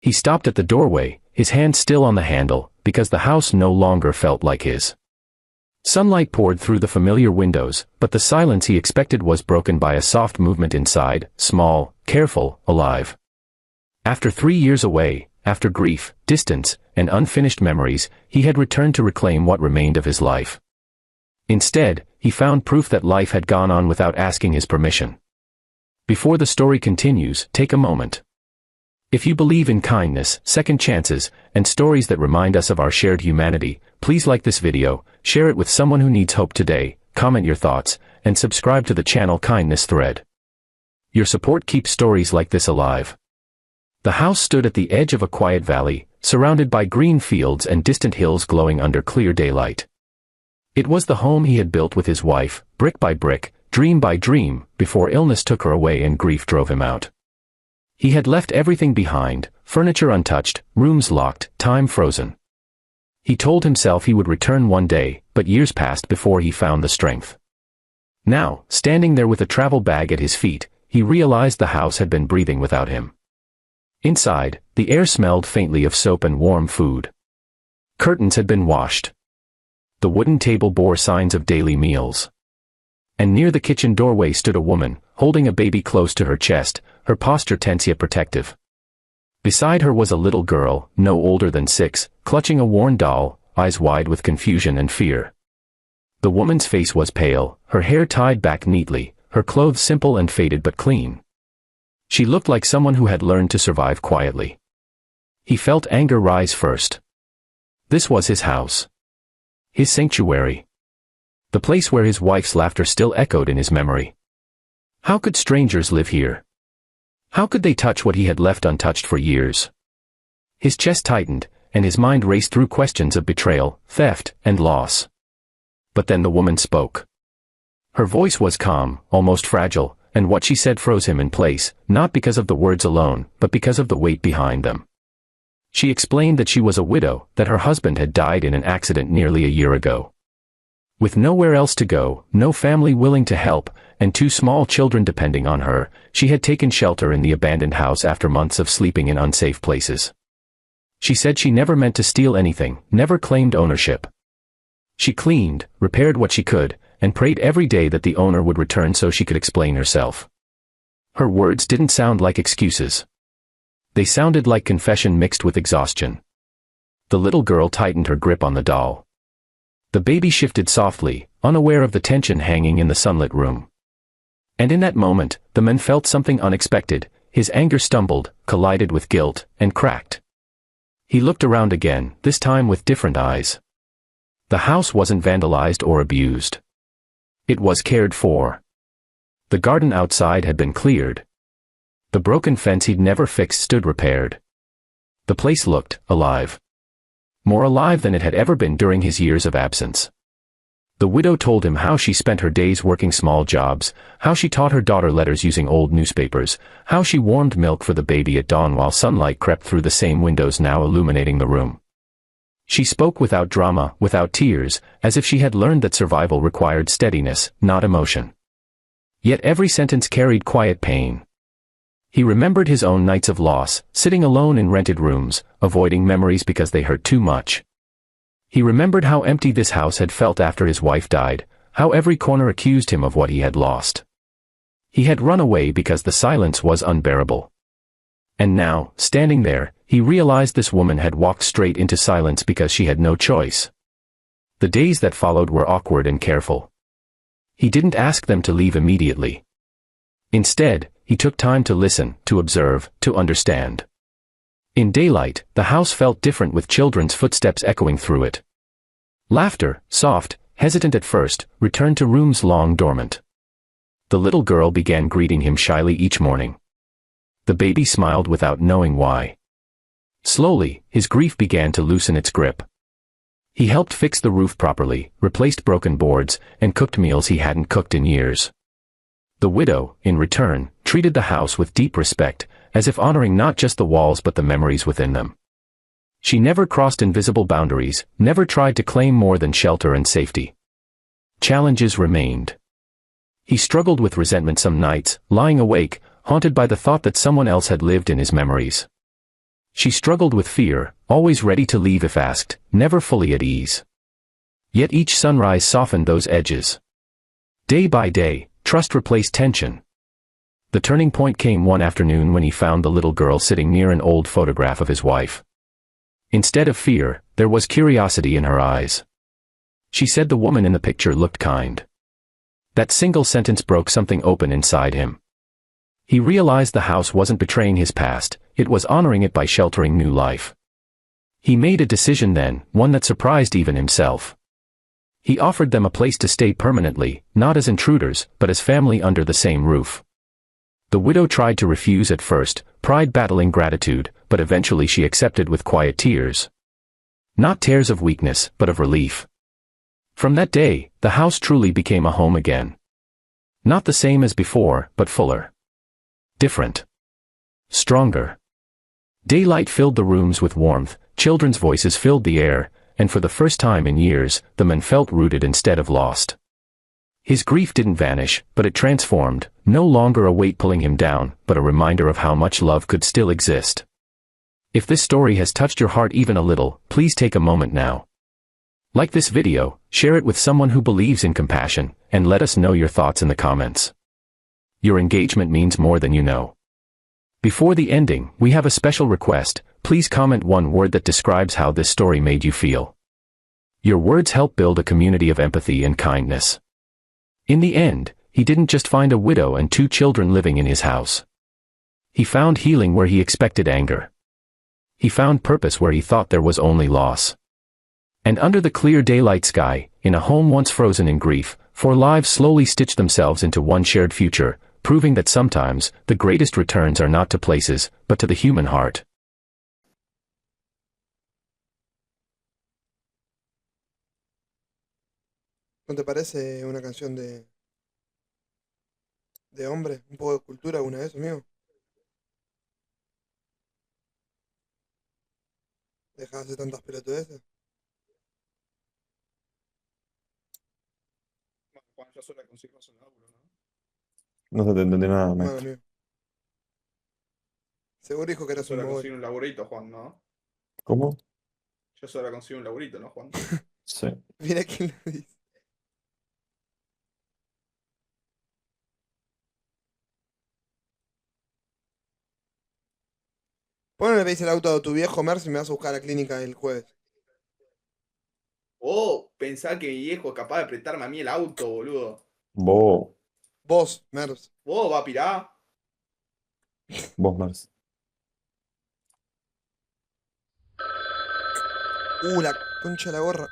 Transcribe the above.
He stopped at the doorway, his hand still on the handle, because the house no longer felt like his. Sunlight poured through the familiar windows, but the silence he expected was broken by a soft movement inside, small, careful, alive. After 3 years away, after grief, distance, and unfinished memories, he had returned to reclaim what remained of his life. Instead, he found proof that life had gone on without asking his permission. Before the story continues, take a moment. If you believe in kindness, second chances, and stories that remind us of our shared humanity, please like this video, share it with someone who needs hope today, comment your thoughts, and subscribe to the channel Kindness Thread. Your support keeps stories like this alive. The house stood at the edge of a quiet valley, surrounded by green fields and distant hills glowing under clear daylight. It was the home he had built with his wife, brick by brick, dream by dream, before illness took her away and grief drove him out. He had left everything behind, furniture untouched, rooms locked, time frozen. He told himself he would return one day, but years passed before he found the strength. Now, standing there with a travel bag at his feet, he realized the house had been breathing without him. Inside, the air smelled faintly of soap and warm food. Curtains had been washed. The wooden table bore signs of daily meals. And near the kitchen doorway stood a woman, holding a baby close to her chest, her posture tense yet protective. Beside her was a little girl, no older than 6, clutching a worn doll, eyes wide with confusion and fear. The woman's face was pale, her hair tied back neatly, her clothes simple and faded but clean. She looked like someone who had learned to survive quietly. He felt anger rise first. This was his house. His sanctuary. The place where his wife's laughter still echoed in his memory. How could strangers live here? How could they touch what he had left untouched for years? His chest tightened, and his mind raced through questions of betrayal, theft, and loss. But then the woman spoke. Her voice was calm, almost fragile, and what she said froze him in place, not because of the words alone, but because of the weight behind them. She explained that she was a widow, that her husband had died in an accident nearly a year ago. With nowhere else to go, no family willing to help, and 2 small children depending on her, she had taken shelter in the abandoned house after months of sleeping in unsafe places. She said she never meant to steal anything, never claimed ownership. She cleaned, repaired what she could, and prayed every day that the owner would return so she could explain herself. Her words didn't sound like excuses. They sounded like confession mixed with exhaustion. The little girl tightened her grip on the doll. The baby shifted softly, unaware of the tension hanging in the sunlit room. And in that moment, the man felt something unexpected. His anger stumbled, collided with guilt, and cracked. He looked around again, this time with different eyes. The house wasn't vandalized or abused. It was cared for. The garden outside had been cleared. The broken fence he'd never fixed stood repaired. The place looked alive. More alive than it had ever been during his years of absence. The widow told him how she spent her days working small jobs, how she taught her daughter letters using old newspapers, how she warmed milk for the baby at dawn while sunlight crept through the same windows now illuminating the room. She spoke without drama, without tears, as if she had learned that survival required steadiness, not emotion. Yet every sentence carried quiet pain. He remembered his own nights of loss, sitting alone in rented rooms, avoiding memories because they hurt too much. He remembered how empty this house had felt after his wife died, how every corner accused him of what he had lost. He had run away because the silence was unbearable. And now, standing there, he realized this woman had walked straight into silence because she had no choice. The days that followed were awkward and careful. He didn't ask them to leave immediately. Instead, he took time to listen, to observe, to understand. In daylight, the house felt different with children's footsteps echoing through it. Laughter, soft, hesitant at first, returned to rooms long dormant. The little girl began greeting him shyly each morning. The baby smiled without knowing why. Slowly, his grief began to loosen its grip. He helped fix the roof properly, replaced broken boards, and cooked meals he hadn't cooked in years. The widow, in return, treated the house with deep respect, as if honoring not just the walls but the memories within them. She never crossed invisible boundaries, never tried to claim more than shelter and safety. Challenges remained. He struggled with resentment some nights, lying awake, haunted by the thought that someone else had lived in his memories. She struggled with fear, always ready to leave if asked, never fully at ease. Yet each sunrise softened those edges. Day by day, trust replaced tension. The turning point came one afternoon when he found the little girl sitting near an old photograph of his wife. Instead of fear, there was curiosity in her eyes. She said the woman in the picture looked kind. That single sentence broke something open inside him. He realized the house wasn't betraying his past, it was honoring it by sheltering new life. He made a decision then, one that surprised even himself. He offered them a place to stay permanently, not as intruders, but as family under the same roof. The widow tried to refuse at first, pride battling gratitude, but eventually she accepted with quiet tears. Not tears of weakness, but of relief. From that day, the house truly became a home again. Not the same as before, but fuller. Different. Stronger. Daylight filled the rooms with warmth, children's voices filled the air, and for the first time in years, the man felt rooted instead of lost. His grief didn't vanish, but it transformed, no longer a weight pulling him down, but a reminder of how much love could still exist. If this story has touched your heart even a little, please take a moment now. Like this video, share it with someone who believes in compassion, and let us know your thoughts in the comments. Your engagement means more than you know. Before the ending, we have a special request. Please comment one word that describes how this story made you feel. Your words help build a community of empathy and kindness. In the end, he didn't just find a widow and 2 children living in his house. He found healing where he expected anger. He found purpose where he thought there was only loss. And under the clear daylight sky, in a home once frozen in grief, 4 lives slowly stitched themselves into one shared future, proving that sometimes, the greatest returns are not to places, but to the human heart. ¿No te parece una canción de hombre? Un poco de cultura alguna vez, amigo. Deja de hacer tantas pelotudeces. Bueno, Juan ya suele conseguirnos un laburo, ¿no? No se te entendí nada, Bueno, maestro. amigo. Seguro dijo que Ya eras un suele mogol. conseguir un laburito, Juan, ¿no? ¿Cómo? Ya suele conseguir un laburito, ¿no, Juan? Sí. Mira quién lo dice. ¿Por qué no le pedís el auto a tu viejo, Mercy, y me vas a buscar a la clínica el jueves? Oh, pensá que mi viejo es capaz de prestarme a mí el auto, boludo. Vos, Vos, Mercy. ¿Vos va a pirar? vos, Marce. La concha de la gorra.